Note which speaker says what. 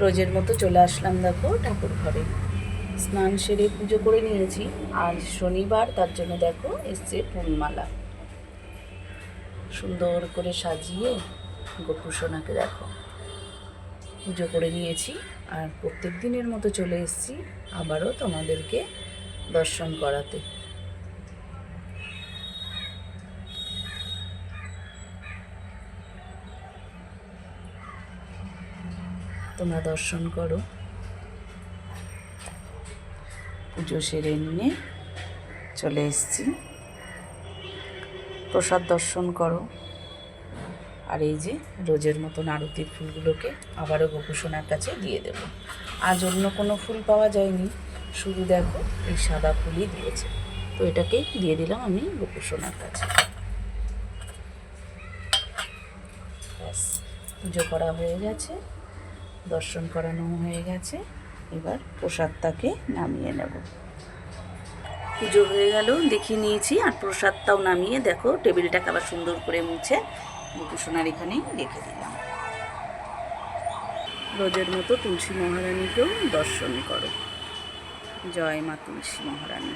Speaker 1: রোজের মতো চলে আসলাম দেখো ঠাকুর ঘরে। স্নান সেরে পুজো করে নিয়েছি। আজ শনিবার, তার জন্য দেখো এসছে ফুলমালা। সুন্দর করে সাজিয়ে গোপুসোনাকে দেখো পুজো করে নিয়েছি। আর প্রত্যেক দিনের মতো চলে এসেছি আবারও তোমাদেরকে দর্শন করাতে। তোমরা দর্শন করো। পুজো সেরে নিয়ে চলে এসেছি, প্রসাদ দর্শন করো। আর এই যে রোজের মতন আরতির ফুলগুলোকে আবারও গোপুসোনার কাছে দিয়ে দেব। আজ অন্য কোনো ফুল পাওয়া যায়নি, শুধু দেখো এই সাদা ফুলই দিয়েছে, তো এটাকেই দিয়ে দিলাম আমি গোপুসোনার কাছে। ব্যাস, পুজো করা হয়ে গেছে, দর্শন করানো হয়ে গেছে। এবার প্রসাদটাকে নামিয়ে নেব। পুজো হয়ে গেল, দেখিয়ে নিয়েছি। আর প্রসাদটাও নামিয়ে দেখো টেবিলটাকে আবার সুন্দর করে মুছে গোপুসোনার এখানেই রেখে দিলাম। রোজের মতো তুলসী মহারানীকেও দর্শন করো। জয় মা তুলসী মহারানী।